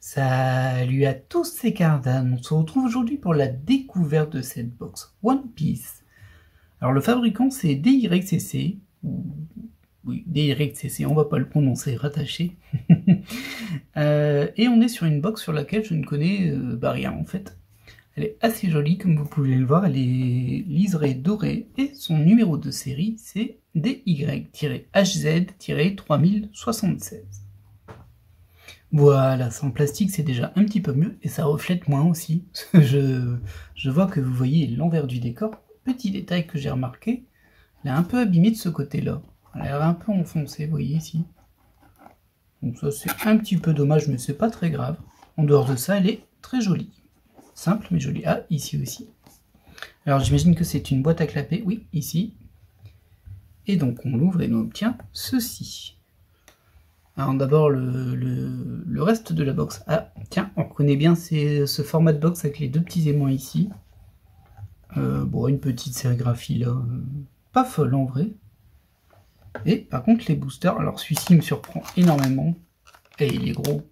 Salut à tous, c'est Cardan. On se retrouve aujourd'hui pour la découverte de cette box One Piece. Alors le fabricant c'est DYCC, ou oui, DYCC, on va pas le prononcer, rattaché. Et on est sur une box sur laquelle je ne connais rien en fait. Elle est assez jolie comme vous pouvez le voir, elle est liserée dorée et son numéro de série c'est DY-HZ-3076. Voilà, sans plastique c'est déjà un petit peu mieux et ça reflète moins aussi. Je vois que vous voyez l'envers du décor. Petit détail que j'ai remarqué, elle est un peu abîmée de ce côté-là. Elle a l'air un peu enfoncée, vous voyez ici. Donc ça c'est un petit peu dommage mais c'est pas très grave. En dehors de ça elle est très jolie. Simple mais jolie. Ah, ici aussi. Alors j'imagine que c'est une boîte à clapper, oui, ici. Et donc on l'ouvre et on obtient ceci. Alors d'abord le reste de la box. Ah tiens, on reconnaît bien ce format de box avec les deux petits aimants ici. Bon, une petite sérigraphie là, pas folle en vrai. Et par contre les boosters, alors celui-ci me surprend énormément. Et il est gros.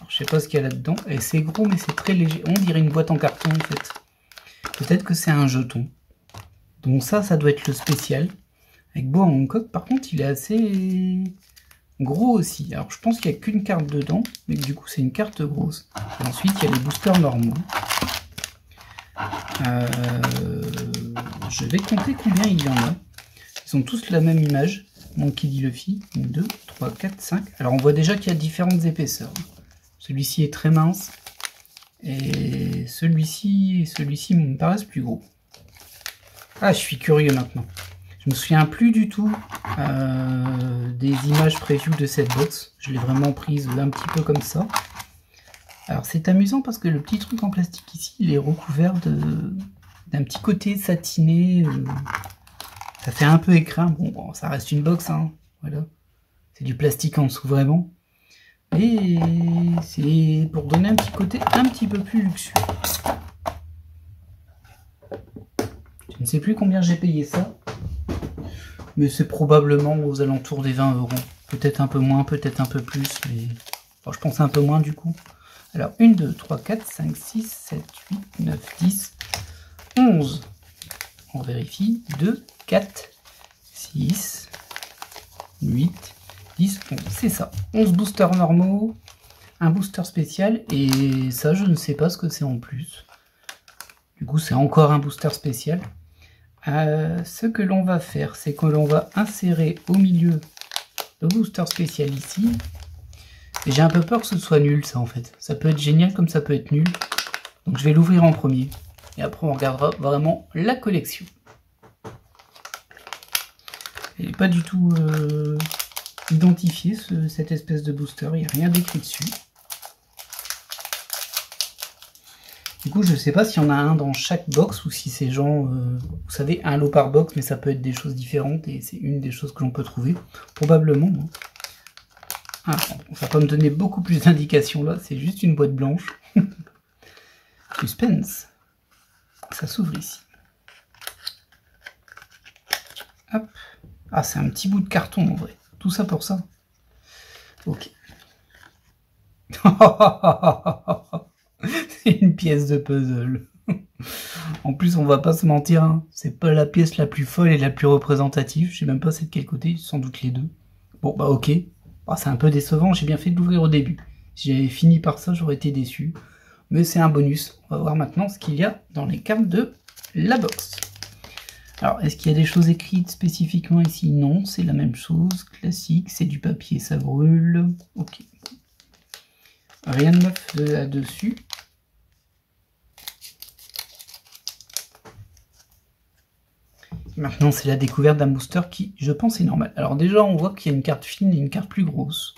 Alors, je sais pas ce qu'il y a là-dedans. Et c'est gros mais c'est très léger. On dirait une boîte en carton en fait. Peut-être que c'est un jeton. Donc ça doit être le spécial. Avec bois en Hancock, par contre il est assez gros aussi. Alors je pense qu'il n'y a qu'une carte dedans, mais du coup c'est une carte grosse. Et ensuite il y a les boosters normaux. Je vais compter combien il y en a. Ils ont tous la même image. Monkey D. Luffy. 1, 2, 3, 4, 5. Alors on voit déjà qu'il y a différentes épaisseurs. Celui-ci est très mince. Et celui-ci me paraissent plus gros. Ah, je suis curieux maintenant. Je me souviens plus du tout des images preview de cette box. Je l'ai vraiment prise un petit peu comme ça. Alors c'est amusant parce que le petit truc en plastique ici, il est recouvert d'un petit côté satiné. Ça fait un peu écrin. Bon, ça reste une box, hein. Voilà. C'est du plastique en dessous vraiment. Et c'est pour donner un petit côté un petit peu plus luxueux. Je ne sais plus combien j'ai payé ça. Mais c'est probablement aux alentours des 20 €. Peut-être un peu moins, peut-être un peu plus, mais enfin, je pense un peu moins du coup. Alors 1, 2, 3, 4, 5, 6, 7, 8, 9, 10, 11. On vérifie. 2, 4, 6, 8, 10, 11. C'est ça. 11 boosters normaux, un booster spécial, et ça je ne sais pas ce que c'est en plus. Du coup c'est encore un booster spécial. Ce que l'on va faire, c'est que l'on va insérer au milieu le booster spécial ici. Et j'ai un peu peur que ce soit nul ça en fait. Ça peut être génial comme ça peut être nul. Donc je vais l'ouvrir en premier. Et après on regardera vraiment la collection. Il n'est pas du tout identifié cette espèce de booster. Il n'y a rien d'écrit dessus. Du coup, je ne sais pas s'il y en a un dans chaque box ou si c'est genre, vous savez, un lot par box, mais ça peut être des choses différentes et c'est une des choses que l'on peut trouver. Probablement. Ah, ça va pas me donner beaucoup plus d'indications là, c'est juste une boîte blanche. Suspense. Ça s'ouvre ici. Hop. Ah, c'est un petit bout de carton en vrai. Tout ça pour ça. Ok. C'est une pièce de puzzle. En plus, on va pas se mentir, hein, c'est pas la pièce la plus folle et la plus représentative. Je sais même pas c'est de quel côté, sans doute les deux. Bon, bah ok. Oh, c'est un peu décevant, j'ai bien fait de l'ouvrir au début. Si j'avais fini par ça, j'aurais été déçu. Mais c'est un bonus. On va voir maintenant ce qu'il y a dans les cartes de la box. Alors, est-ce qu'il y a des choses écrites spécifiquement ici? Non, c'est la même chose. Classique, c'est du papier, ça brûle. Ok. Rien de neuf là-dessus. Maintenant, c'est la découverte d'un booster qui, je pense, est normal. Alors déjà, on voit qu'il y a une carte fine et une carte plus grosse.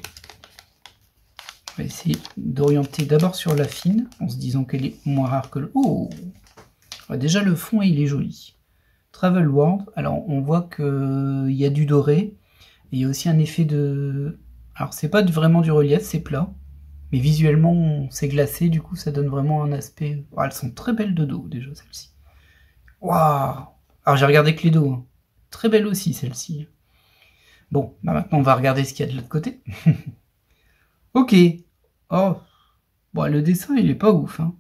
On va essayer d'orienter d'abord sur la fine, en se disant qu'elle est moins rare que le... Oh! Déjà, le fond, il est joli. Travel World. Alors, on voit qu'il y a du doré. Et il y a aussi un effet de... Alors, c'est pas vraiment du relief, c'est plat. Mais visuellement, c'est glacé, du coup, ça donne vraiment un aspect... Oh, elles sont très belles de dos, déjà, celles-ci. Waouh! Alors, j'ai regardé que les dos. Hein. Très belle aussi, celle-ci. Bon, bah maintenant, on va regarder ce qu'il y a de l'autre côté. Ok. Oh, Bon, le dessin, il est pas ouf, hein.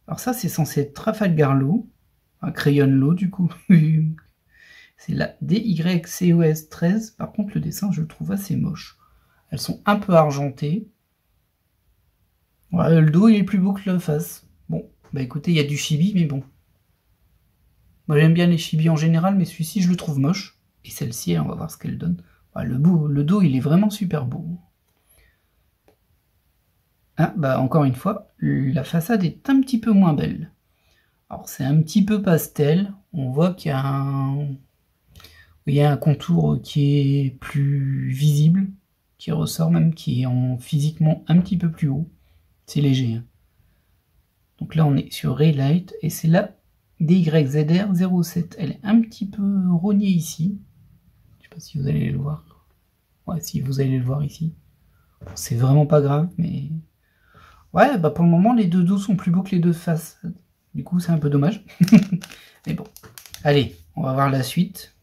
Alors ça, c'est censé être Trafalgar Law, un Crayon Law, du coup. C'est la DYCOS 13. Par contre, le dessin, je le trouve assez moche. Elles sont un peu argentées. Ouais, le dos, il est plus beau que la face. Bon, bah écoutez, il y a du chibi, mais bon. Moi, j'aime bien les chibis en général, mais celui-ci, je le trouve moche. Et celle-ci, on va voir ce qu'elle donne. Ouais, le dos, il est vraiment super beau. Ah, bah encore une fois, la façade est un petit peu moins belle. Alors, c'est un petit peu pastel. On voit qu'il y a un contour qui est plus visible, qui ressort même, qui est physiquement un petit peu plus haut. C'est léger. Hein. Donc là, on est sur Raylight, et c'est la DYZR07. Elle est un petit peu rognée ici. Je sais pas si vous allez le voir. Ouais, si vous allez le voir ici. C'est vraiment pas grave, mais... Ouais, bah pour le moment, les deux dos sont plus beaux que les deux faces. Du coup, c'est un peu dommage. Mais bon. Allez, on va voir la suite.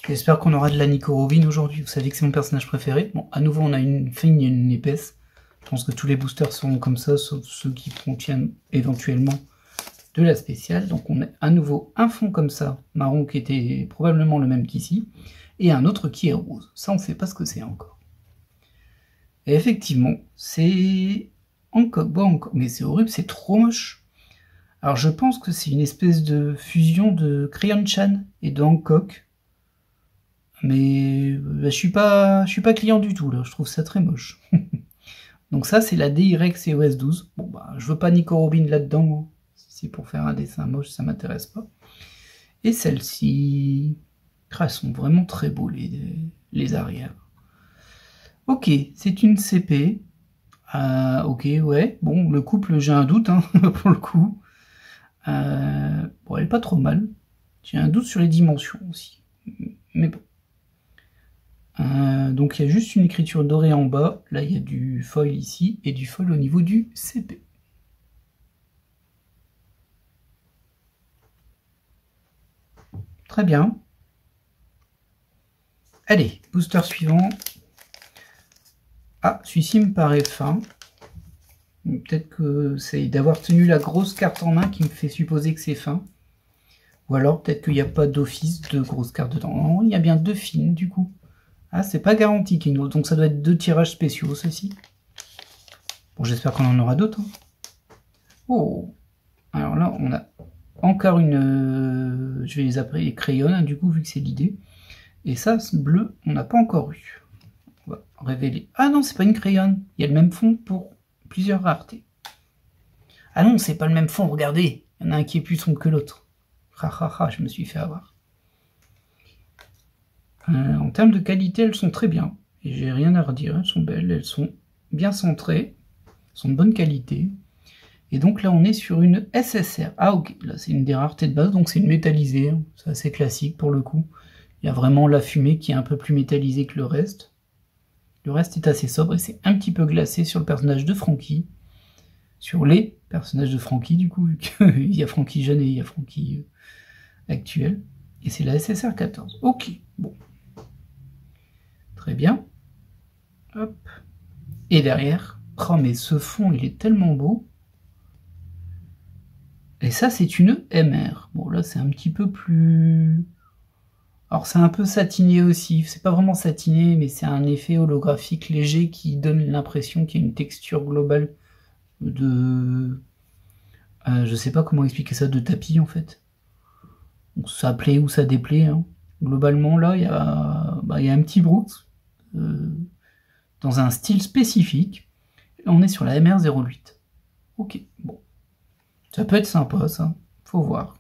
J'espère qu'on aura de la Nico Robin aujourd'hui. Vous savez que c'est mon personnage préféré. Bon, à nouveau, on a une fine et une épaisse. Je pense que tous les boosters seront comme ça, sauf ceux qui contiennent éventuellement de la spéciale. Donc on a à nouveau un fond comme ça, marron, qui était probablement le même qu'ici, et un autre qui est rose. Ça, on ne sait pas ce que c'est encore. Et effectivement, c'est Hancock, mais c'est horrible, c'est trop moche. Alors je pense que c'est une espèce de fusion de Crayon-chan et de Hancock. Mais je suis pas client du tout, là, je trouve ça très moche. Donc ça, c'est la DYCOS 12. Bon, bah, je veux pas Nico Robin là-dedans. Si c'est pour faire un dessin moche, ça m'intéresse pas. Et celle-ci... Elles sont vraiment très beaux, les arrières. Ok, c'est une CP. Ok, ouais. Bon, le couple, j'ai un doute, hein, pour le coup. Bon, elle est pas trop mal. J'ai un doute sur les dimensions aussi. Mais bon. Donc il y a juste une écriture dorée en bas, là il y a du foil ici, et du foil au niveau du CP. Très bien. Allez, booster suivant. Ah, celui-ci me paraît fin. Peut-être que c'est d'avoir tenu la grosse carte en main qui me fait supposer que c'est fin. Ou alors peut-être qu'il n'y a pas d'office de grosse carte dedans. Non, il y a bien deux fines du coup. Ah, c'est pas garanti qu'il y ait une autre, donc ça doit être deux tirages spéciaux, ceci. Bon, j'espère qu'on en aura d'autres. Hein. Oh, alors là, on a encore une... je vais les appeler les crayons, hein, du coup, vu que c'est l'idée. Et ça, ce bleu, on n'a pas encore eu. On va révéler... Ah non, c'est pas une crayon. Il y a le même fond pour plusieurs raretés. Ah non, c'est pas le même fond, regardez. Il y en a un qui est plus sombre que l'autre. Je me suis fait avoir. En termes de qualité, elles sont très bien. Et j'ai rien à redire, elles sont belles, elles sont bien centrées, elles sont de bonne qualité. Et donc là, on est sur une SSR. Ah ok, là c'est une des raretés de base, donc c'est une métallisée. Hein. C'est assez classique pour le coup. Il y a vraiment la fumée qui est un peu plus métallisée que le reste. Le reste est assez sobre et c'est un petit peu glacé sur le personnage de Franky. Sur les personnages de Franky, du coup, vu qu'il y a Franky jeune et il y a Franky actuel. Et c'est la SSR 14. Ok, bon. Très bien. Hop. Et derrière, oh mais ce fond, il est tellement beau. Et ça, c'est une MR. Bon, là, c'est un petit peu plus... Alors, c'est un peu satiné aussi. C'est pas vraiment satiné, mais c'est un effet holographique léger qui donne l'impression qu'il y a une texture globale de... je sais pas comment expliquer ça, de tapis, en fait. Donc, ça plaît ou ça déplaît. Hein. Globalement, là, il y a un petit Brooks. Dans un style spécifique. On est sur la MR08. Ok, bon. Ça peut être sympa, ça. Faut voir.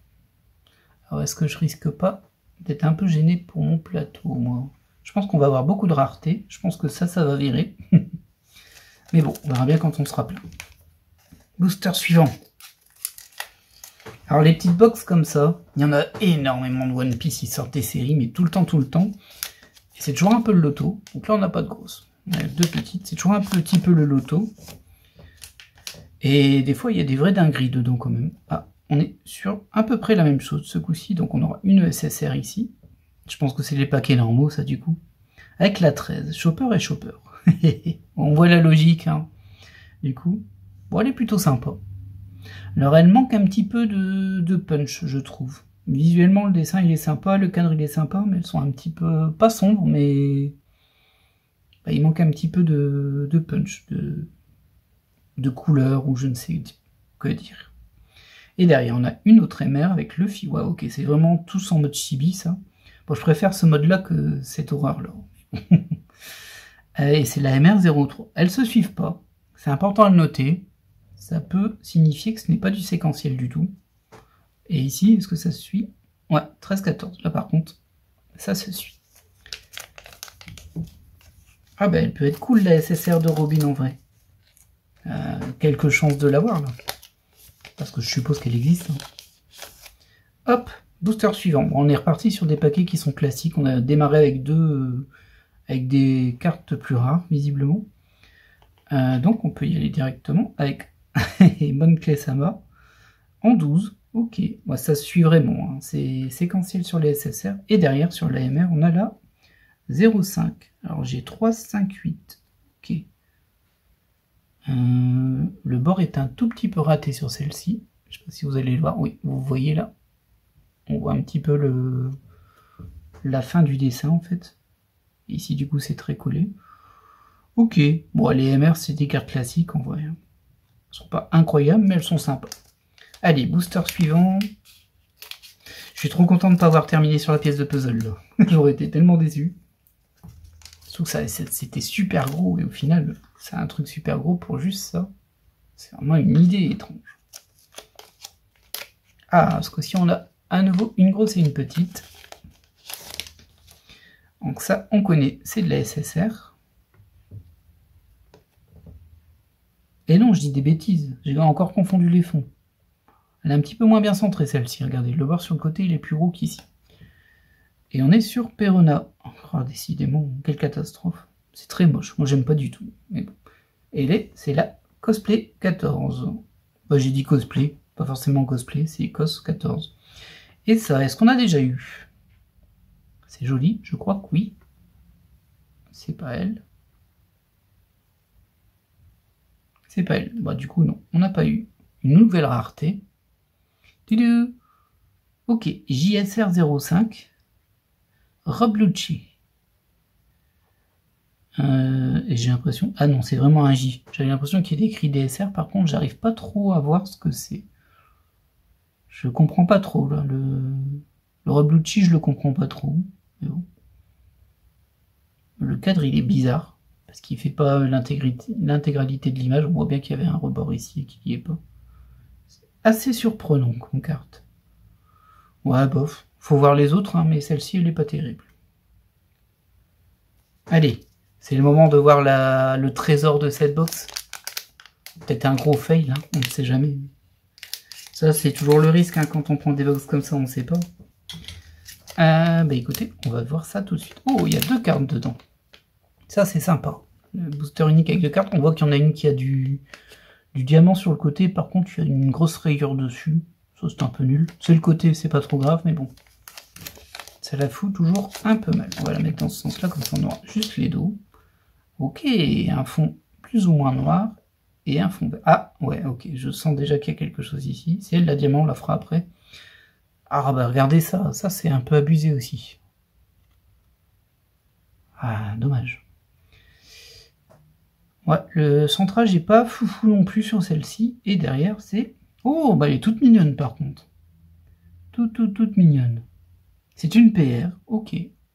Alors, est-ce que je risque pas d'être un peu gêné pour mon plateau, moi? Je pense qu'on va avoir beaucoup de rareté. Je pense que ça va virer. Mais bon, on verra bien quand on sera plein. Booster suivant. Alors, les petites box comme ça, il y en a énormément de One Piece. Ils sortent des séries, mais tout le temps. Et c'est toujours un peu le loto. Donc là, on n'a pas de grosses. On a deux petites. C'est toujours un petit peu le loto. Et des fois, il y a des vrais dingueries dedans quand même. Ah, on est sur à peu près la même chose ce coup-ci. Donc on aura une SSR ici. Je pense que c'est les paquets normaux, ça, du coup. Avec la 13. Chopper et Chopper. On voit la logique, hein. Du coup, bon, elle est plutôt sympa. Alors, elle manque un petit peu de punch, je trouve. Visuellement, le dessin, il est sympa, le cadre, il est sympa, mais elles sont un petit peu, pas sombres, mais bah, il manque un petit peu de punch, de couleur, ou je ne sais quoi dire. Et derrière, on a une autre MR avec le Fiwa. Ok, c'est vraiment tous en mode chibi, ça. Bon, je préfère ce mode-là que cette horreur-là. Et c'est la MR03. Elles se suivent pas. C'est important à le noter. Ça peut signifier que ce n'est pas du séquentiel du tout. Et ici, est-ce que ça se suit? Ouais, 13-14. Là, par contre, ça se suit. Ah ben, elle peut être cool, la SSR de Robin, en vrai. Quelques chances de l'avoir, là. Parce que je suppose qu'elle existe. Hein. Hop, booster suivant. Bon, on est reparti sur des paquets qui sont classiques. On a démarré avec avec des cartes plus rares, visiblement. Donc, on peut y aller directement avec Mon Clé Sama en 12. Ok, bon, ça se suit vraiment. Hein. C'est séquentiel sur les SSR. Et derrière, sur l'AMR, on a la 0,5. Alors, j'ai 3, 5, 8. Ok. Le bord est un tout petit peu raté sur celle-ci. Je ne sais pas si vous allez le voir. Oui, vous voyez là. On voit un petit peu la fin du dessin en fait. Ici du coup c'est très collé. Ok, bon les MR c'est des cartes classiques en vrai. Elles sont pas incroyables mais elles sont sympas. Allez, booster suivant. Je suis trop content de ne pas avoir terminé sur la pièce de puzzle là. J'aurais été tellement déçu. Surtout que c'était super gros et au final c'est un truc super gros pour juste ça. C'est vraiment une idée étrange. Ah, parce que si on a à nouveau une grosse et une petite. Donc ça, on connaît, c'est de la SSR. Et non, je dis des bêtises, j'ai encore confondu les fonds. Elle est un petit peu moins bien centrée celle-ci, regardez, le bord sur le côté, il est plus gros qu'ici. Et on est sur Perona. Oh, décidément, quelle catastrophe. C'est très moche, moi j'aime pas du tout. Mais bon. Et c'est la Cosplay 14. Bah, j'ai dit cosplay, pas forcément cosplay, c'est Cos 14. Et ça, est-ce qu'on a déjà eu? C'est joli, je crois que oui. C'est pas elle. C'est pas elle. Bah, du coup, non, on n'a pas eu. Une nouvelle rareté. Tudou. Ok, JSR 05. Roblucci. Et j'ai l'impression... Ah non, c'est vraiment un J. J'avais l'impression qu'il y a écrit DSR, par contre, j'arrive pas trop à voir ce que c'est. Je comprends pas trop, là. Le Roblucci, je le comprends pas trop. Mais bon. Le cadre, il est bizarre, parce qu'il fait pas l'intégralité de l'image. On voit bien qu'il y avait un rebord ici et qu'il n'y est pas. C'est assez surprenant comme carte. Ouais, bof. Faut voir les autres, hein, mais celle-ci, elle est pas terrible. Allez, c'est le moment de voir le trésor de cette box. Peut-être un gros fail, hein, on ne sait jamais. Ça, c'est toujours le risque, hein, quand on prend des box comme ça, on ne sait pas. Bah écoutez, on va voir ça tout de suite. Oh, il y a 2 cartes dedans. Ça, c'est sympa. Le booster unique avec 2 cartes. On voit qu'il y en a une qui a du diamant sur le côté. Par contre, il y a une grosse rayure dessus. Ça, c'est un peu nul. C'est le côté, c'est pas trop grave, mais bon. Ça la fout toujours un peu mal. On va la mettre dans ce sens-là, comme ça on aura juste les dos. Ok, un fond plus ou moins noir. Et un fond vert. Ah, ouais, ok. Je sens déjà qu'il y a quelque chose ici. C'est elle, la diamant, on la fera après. Ah, bah regardez ça. Ça, c'est un peu abusé aussi. Ah, dommage. Ouais, le centrage n'est pas foufou non plus sur celle-ci. Et derrière, c'est... Oh, bah elle est toute mignonne par contre. Toute mignonne. C'est une PR, ok.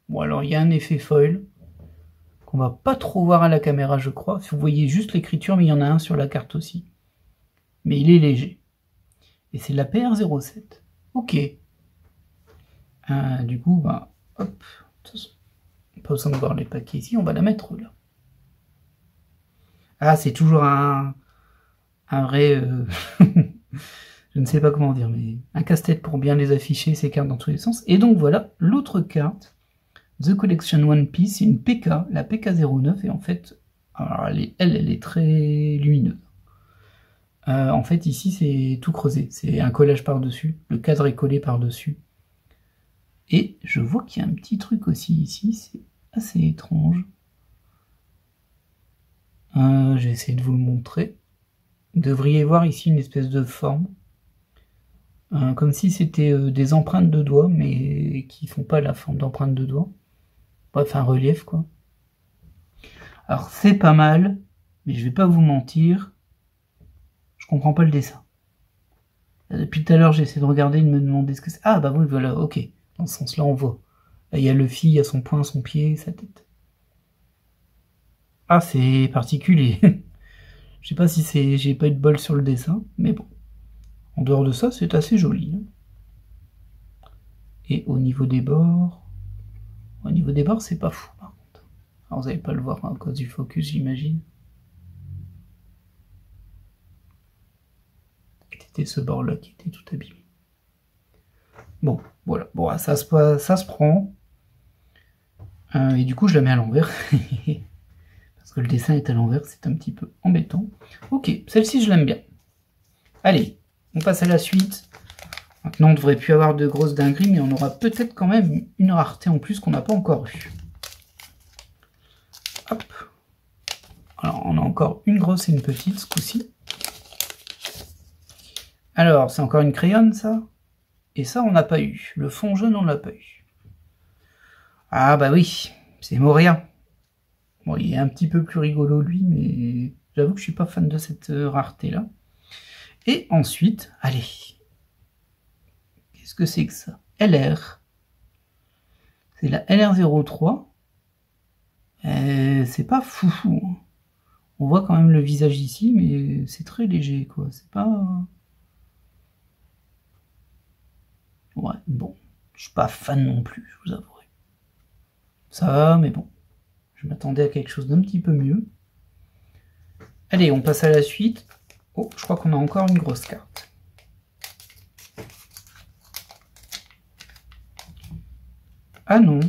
Bon, alors il y a un effet foil qu'on va pas trop voir à la caméra, je crois. Vous voyez juste l'écriture, mais il y en a un sur la carte aussi. Mais il est léger. Et c'est la PR07. Ok. Du coup, bah, hop. Pas besoin de voir les paquets ici, on va la mettre là. Ah, c'est toujours un vrai... je ne sais pas comment dire, mais un casse-tête pour bien les afficher, ces cartes dans tous les sens. Et donc voilà, l'autre carte, The Collection One Piece, c'est une PK, la PK09, et en fait, alors elle est très lumineuse. En fait, ici, c'est tout creusé, c'est un collage par-dessus, le cadre est collé par-dessus. Et je vois qu'il y a un petit truc aussi ici, c'est assez étrange. J'ai essayé de vous le montrer. Vous devriez voir ici une espèce de forme. Comme si c'était des empreintes de doigts, mais qui font pas la forme d'empreintes de doigts. Bref, un relief, quoi. Alors, c'est pas mal, mais je vais pas vous mentir. Je comprends pas le dessin. Depuis tout à l'heure, j'essaie de regarder et de me demander ce que c'est. Ah, bah oui, voilà, ok. Dans ce sens-là, on voit. Là, il y a le fil, il y a son poing, son pied, sa tête. Ah, c'est particulier. Je sais pas si c'est... J'ai pas eu de bol sur le dessin, mais bon. En dehors de ça, c'est assez joli. Et au niveau des bords... Au niveau des bords, c'est pas fou, par contre. Alors, vous n'allez pas le voir à cause du focus, j'imagine. C'était ce bord-là qui était tout abîmé. Bon, voilà. Bon, ça se prend. Et du coup, je la mets à l'envers. Parce que le dessin est à l'envers, c'est un petit peu embêtant. Ok, celle-ci, je l'aime bien. Allez, on passe à la suite. Maintenant, on ne devrait plus avoir de grosses dingueries, mais on aura peut-être quand même une rareté en plus qu'on n'a pas encore eue. Hop. Alors, on a encore une grosse et une petite, ce coup-ci. Alors, c'est encore une crayonne, ça. Et ça, on n'a pas eu. Le fond jaune, on l'a pas eu. Ah bah oui, c'est Moria. Bon, il est un petit peu plus rigolo, lui, mais j'avoue que je suis pas fan de cette rareté-là. Et ensuite, allez... Qu'est-ce que c'est que ça? LR. C'est la LR03. C'est pas foufou. Hein. On voit quand même le visage ici, mais c'est très léger, quoi. C'est pas... Ouais, bon. Je suis pas fan non plus, je vous avouerai. Ça va, mais bon. Je m'attendais à quelque chose d'un petit peu mieux. Allez, on passe à la suite. Oh, je crois qu'on a encore une grosse carte. Ah non.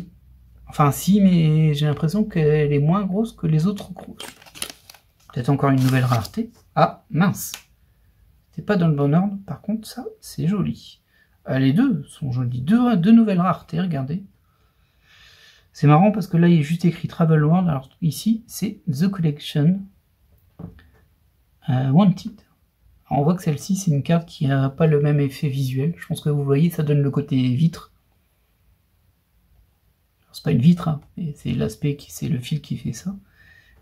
Enfin si, mais j'ai l'impression qu'elle est moins grosse que les autres grosses. Peut-être encore une nouvelle rareté. Ah, mince. C'est pas dans le bon ordre. Par contre, ça, c'est joli. Les deux sont jolis. Deux nouvelles raretés, regardez. C'est marrant parce que là, il est juste écrit Travel World. Alors ici, c'est The Collection Wanted. Alors, on voit que celle-ci, c'est une carte qui n'a pas le même effet visuel. Je pense que vous voyez, ça donne le côté vitre. C'est pas une vitre, hein, mais c'est l'aspect, c'est le fil qui fait ça.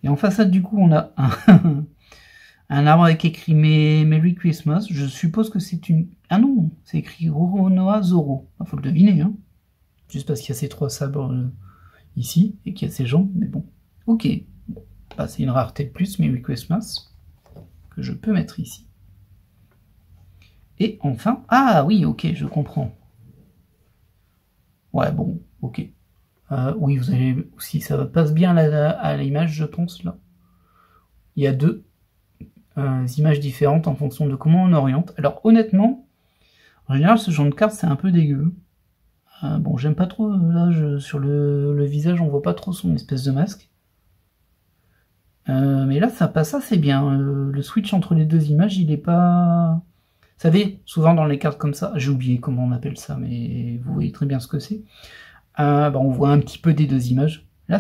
Et en façade, du coup, on a un arbre avec écrit Merry Christmas. Je suppose que c'est une... Ah non, c'est écrit Roronoa Zoro. Il faut le deviner, hein. Juste parce qu'il y a ces trois sabres ici, et qu'il y a ces gens, mais bon. Ok. Bon. Bah, c'est une rareté de plus, Merry Christmas, que je peux mettre ici. Et enfin... Ah oui, ok, je comprends. Ouais, bon, ok. Oui, vous allez aussi, ça passe bien à l'image, je pense, là. Il y a deux images différentes en fonction de comment on oriente. Alors, honnêtement, en général, ce genre de carte, c'est un peu dégueu. Bon, j'aime pas trop, là, sur le visage, on voit pas trop son espèce de masque. Mais là, ça passe assez bien. Le switch entre les deux images, il est pas... Vous savez, souvent dans les cartes comme ça, j'ai oublié comment on appelle ça, mais vous voyez très bien ce que c'est. On voit un petit peu des deux images. Là,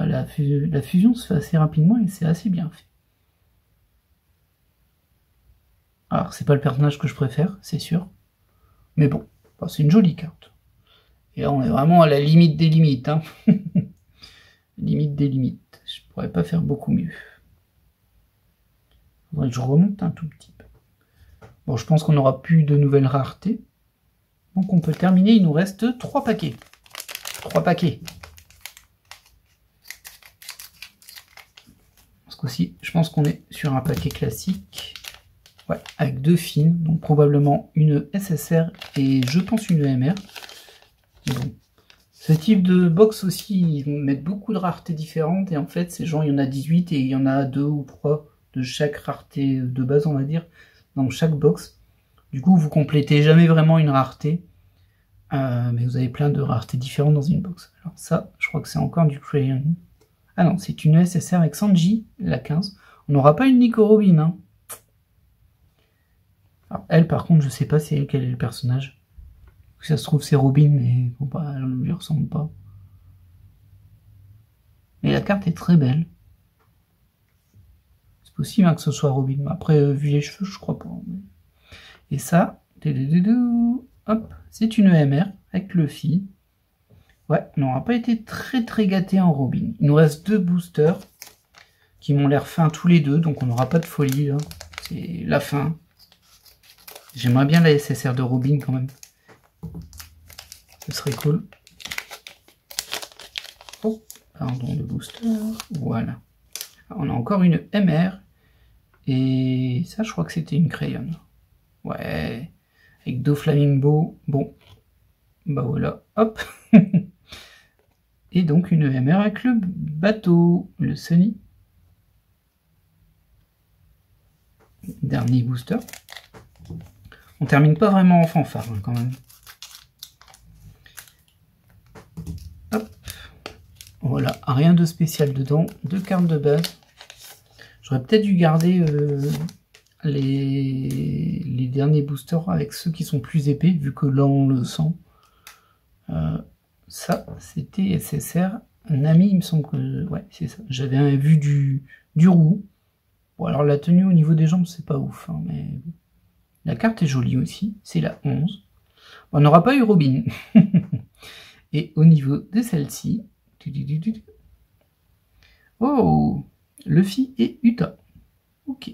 la fusion se fait assez rapidement et c'est assez bien fait. Alors, c'est pas le personnage que je préfère, c'est sûr. Mais bon, c'est une jolie carte. Et là, on est vraiment à la limite des limites. Hein. Limite des limites. Je pourrais pas faire beaucoup mieux. Faudrait que je remonte un tout petit peu. Bon, je pense qu'on n'aura plus de nouvelles raretés. Donc on peut terminer, il nous reste 3 paquets. 3 paquets. Ce coup-ci, je pense qu'on est sur un paquet classique. Ouais, avec 2 fines, donc probablement une SSR et je pense une EMR. Bon. Ce type de box aussi, ils mettent beaucoup de raretés différentes et en fait, ces gens, il y en a 18 et il y en a 2 ou 3 de chaque rareté de base, on va dire, dans chaque box. Du coup, vous complétez jamais vraiment une rareté. Mais vous avez plein de raretés différentes dans une box. Alors ça, je crois que c'est encore du crayon. Ah non, c'est une SSR avec Sanji, la 15. On n'aura pas une Nico Robin. Hein. Alors, elle, par contre, je sais pas si quel est le personnage. Si ça se trouve, c'est Robin, mais bon, bah, elle ne lui ressemble pas. Mais la carte est très belle. possible hein, que ce soit Robin. Après, vu les cheveux, je crois pas. Et ça, hop, c'est une EMR avec Luffy. Ouais, on n'aura pas été très très gâté en Robin. Il nous reste 2 boosters qui m'ont l'air fins tous les deux, donc on n'aura pas de folie. C'est la fin. J'aimerais bien la SSR de Robin quand même. Ce serait cool. Oh, pardon, le booster. Voilà. On a encore une MR. Et ça, je crois que c'était une Crayon. Ouais. Avec Doflamingo. Bon. Bah voilà. Hop. Et donc une MR avec le bateau. Le Sunny. Dernier booster. On termine pas vraiment en fanfare hein, quand même. Hop. Voilà, rien de spécial dedans. 2 cartes de base. J'aurais peut-être dû garder les derniers boosters avec ceux qui sont plus épais, vu que là on le sent. Ça, c'était SSR. Nami, il me semble que... Ouais, c'est ça. J'avais vu du roux. Bon, alors la tenue au niveau des jambes, c'est pas ouf, hein, mais... La carte est jolie aussi, c'est la 11. On n'aura pas eu Robin. Et au niveau de celle-ci... Oh, Luffy et Uta. Ok.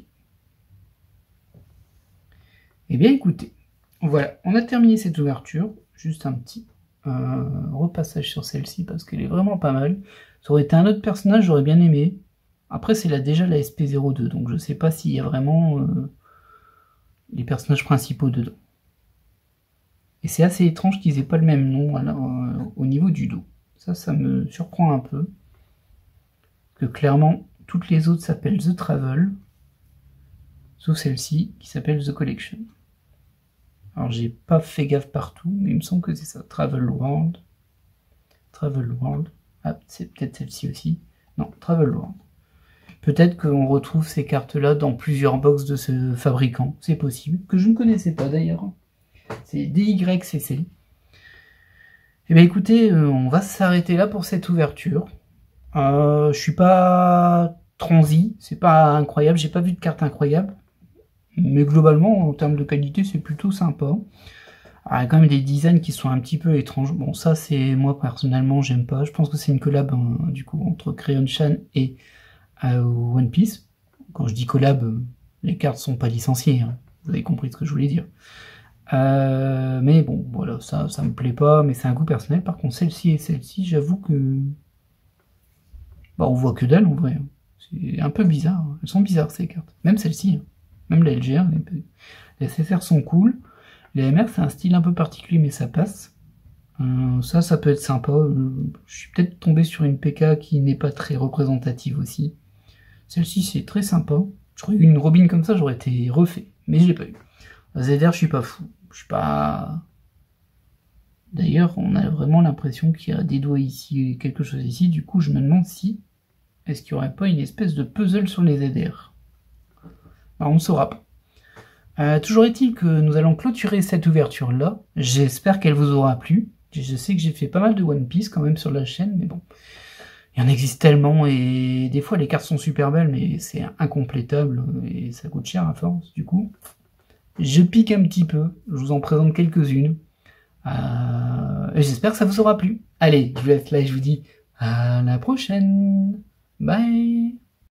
Eh bien écoutez, voilà, on a terminé cette ouverture. Juste un petit repassage sur celle-ci parce qu'elle est vraiment pas mal. Ça aurait été un autre personnage, j'aurais bien aimé. Après, c'est déjà la SP02, donc je sais pas s'il y a vraiment les personnages principaux dedans. Et c'est assez étrange qu'ils aient pas le même nom alors, au niveau du dos. Ça me surprend un peu. Que clairement, toutes les autres s'appellent The Travel. Sauf celle-ci qui s'appelle The Collection. Alors j'ai pas fait gaffe partout, mais il me semble que c'est ça. Travel World. Travel World. Ah, c'est peut-être celle-ci aussi. Non, Travel World. Peut-être qu'on retrouve ces cartes-là dans plusieurs box de ce fabricant. C'est possible. Que je ne connaissais pas d'ailleurs. C'est DYCC. Eh bien écoutez, on va s'arrêter là pour cette ouverture. Je suis pas transi. C'est pas incroyable. J'ai pas vu de carte incroyable. Mais globalement, en termes de qualité, c'est plutôt sympa. Alors, il y a quand même des designs qui sont un petit peu étranges. Bon, ça, c'est moi, personnellement, j'aime pas. Je pense que c'est une collab, hein, du coup, entre Crayon Shan et One Piece. Quand je dis collab, les cartes sont pas licenciées. Hein. Vous avez compris ce que je voulais dire. Mais bon, voilà, ça me plaît pas, mais c'est un goût personnel. Par contre, celle-ci et celle-ci, j'avoue que... Bah, on voit que dalle, en vrai. C'est un peu bizarre. Hein. Elles sont bizarres, ces cartes. Même celle-ci. Hein. Même la LGR, les SSR sont cool. Les MR, c'est un style un peu particulier, mais ça passe. Ça peut être sympa. Je suis peut-être tombé sur une PK qui n'est pas très représentative aussi. Celle-ci, c'est très sympa. J'aurais eu une Robin comme ça, j'aurais été refait. Mais je l'ai pas eu. ZR, je suis pas fou. Je suis pas... D'ailleurs, on a vraiment l'impression qu'il y a des doigts ici et quelque chose ici. Du coup, je me demande si... Est-ce qu'il n'y aurait pas une espèce de puzzle sur les ZR? Alors, on ne saura pas. Toujours est-il que nous allons clôturer cette ouverture-là. J'espère qu'elle vous aura plu. Je sais que j'ai fait pas mal de One Piece quand même sur la chaîne, mais bon. Il y en existe tellement et des fois les cartes sont super belles, mais c'est incomplétable et ça coûte cher à force. Du coup, je pique un petit peu. Je vous en présente quelques-unes. J'espère que ça vous aura plu. Allez, je vous laisse là et je vous dis à la prochaine. Bye.